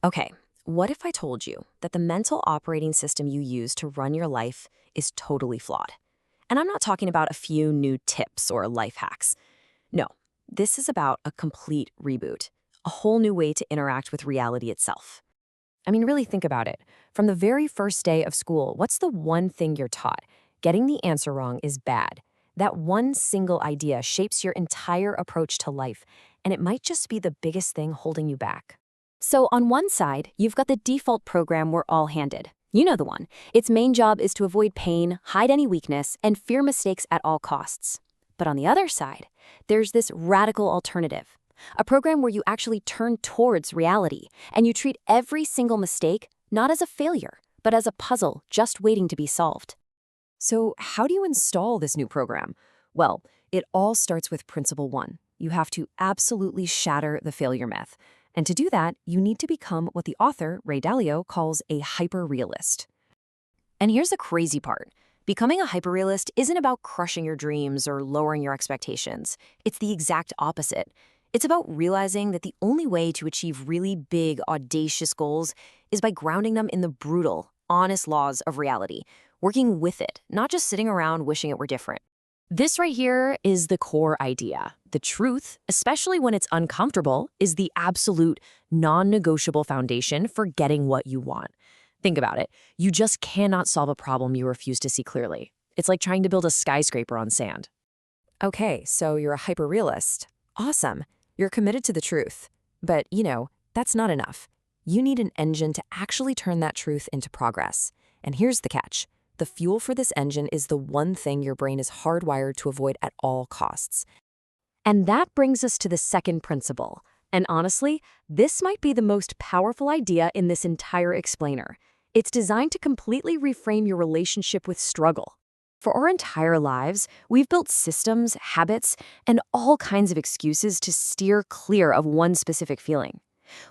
Okay, what if I told you that the mental operating system you use to run your life is totally flawed? And I'm not talking about a few new tips or life hacks. No, this is about a complete reboot, a whole new way to interact with reality itself. I mean, really think about it. From the very first day of school, what's the one thing you're taught? Getting the answer wrong is bad. That one single idea shapes your entire approach to life, and it might just be the biggest thing holding you back. So on one side, you've got the default program we're all handed. You know the one. Its main job is to avoid pain, hide any weakness, and fear mistakes at all costs. But on the other side, there's this radical alternative. A program where you actually turn towards reality, and you treat every single mistake not as a failure, but as a puzzle just waiting to be solved. So how do you install this new program? Well, it all starts with Principle 1. You have to absolutely shatter the failure myth. And to do that, you need to become what the author, Ray Dalio, calls a hyper-realist. And here's the crazy part. Becoming a hyper-realist isn't about crushing your dreams or lowering your expectations. It's the exact opposite. It's about realizing that the only way to achieve really big, audacious goals is by grounding them in the brutal, honest laws of reality, working with it, not just sitting around wishing it were different. This right here is the core idea. The truth, especially when it's uncomfortable, is the absolute, non-negotiable foundation for getting what you want. Think about it. You just cannot solve a problem you refuse to see clearly. It's like trying to build a skyscraper on sand. Okay, so you're a hyper-realist. Awesome. You're committed to the truth. But, that's not enough. You need an engine to actually turn that truth into progress. And here's the catch. The fuel for this engine is the one thing your brain is hardwired to avoid at all costs. And that brings us to the second principle. And honestly, this might be the most powerful idea in this entire explainer. It's designed to completely reframe your relationship with struggle. For our entire lives, we've built systems, habits, and all kinds of excuses to steer clear of one specific feeling.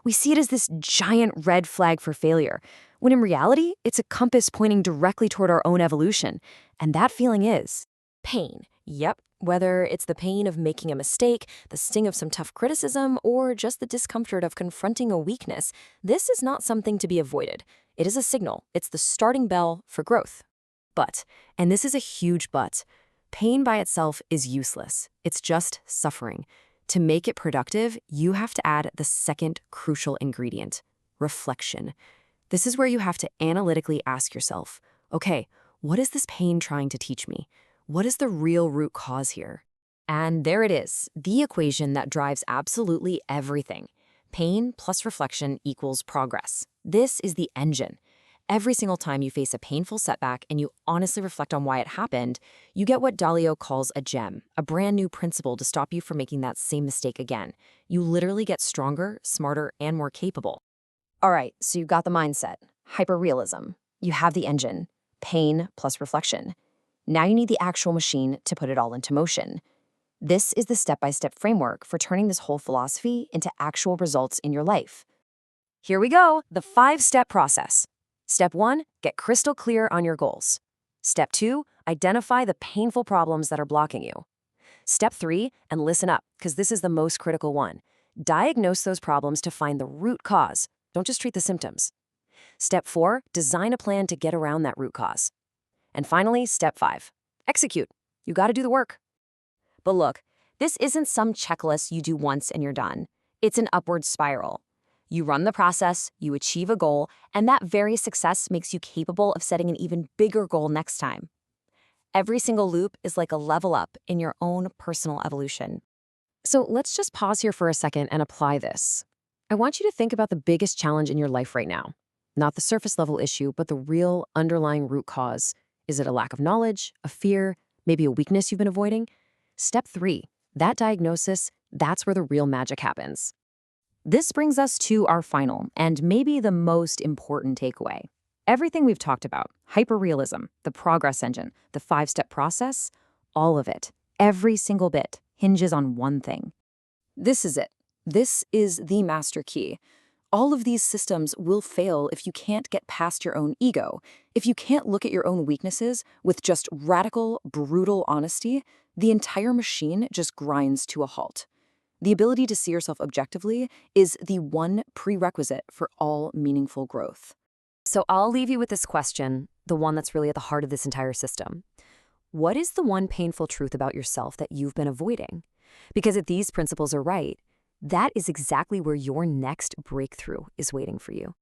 We see it as this giant red flag for failure, when in reality, it's a compass pointing directly toward our own evolution. And that feeling is pain. Yep, whether it's the pain of making a mistake, the sting of some tough criticism, or just the discomfort of confronting a weakness, this is not something to be avoided. It is a signal. It's the starting bell for growth. But, and this is a huge but, pain by itself is useless. It's just suffering. To make it productive, you have to add the second crucial ingredient, reflection. This is where you have to analytically ask yourself, okay, what is this pain trying to teach me? What is the real root cause here? And there it is, the equation that drives absolutely everything. Pain plus reflection equals progress. This is the engine. Every single time you face a painful setback and you honestly reflect on why it happened, you get what Dalio calls a gem, a brand new principle to stop you from making that same mistake again. You literally get stronger, smarter, and more capable. All right, so you got the mindset, hyperrealism. You have the engine, pain plus reflection. Now you need the actual machine to put it all into motion. This is the step-by-step framework for turning this whole philosophy into actual results in your life. Here we go, the 5-step process. Step 1, get crystal clear on your goals. Step 2, identify the painful problems that are blocking you. Step 3, and listen up, because this is the most critical one. Diagnose those problems to find the root cause. Don't just treat the symptoms. Step 4, design a plan to get around that root cause. And finally, step 5, execute. You got to do the work. But look, this isn't some checklist you do once and you're done. It's an upward spiral. You run the process, you achieve a goal, and that very success makes you capable of setting an even bigger goal next time. Every single loop is like a level up in your own personal evolution. So let's just pause here for a second and apply this. I want you to think about the biggest challenge in your life right now. Not the surface level issue, but the real underlying root cause. Is it a lack of knowledge, a fear, maybe a weakness you've been avoiding? Step 3, that diagnosis, that's where the real magic happens. This brings us to our final and maybe the most important takeaway. Everything we've talked about, hyperrealism, the progress engine, the 5-step process, all of it, every single bit, hinges on one thing. This is it. This is the master key. All of these systems will fail if you can't get past your own ego. If you can't look at your own weaknesses with just radical, brutal honesty, the entire machine just grinds to a halt. The ability to see yourself objectively is the one prerequisite for all meaningful growth. So I'll leave you with this question, the one that's really at the heart of this entire system. What is the one painful truth about yourself that you've been avoiding? Because if these principles are right, that is exactly where your next breakthrough is waiting for you.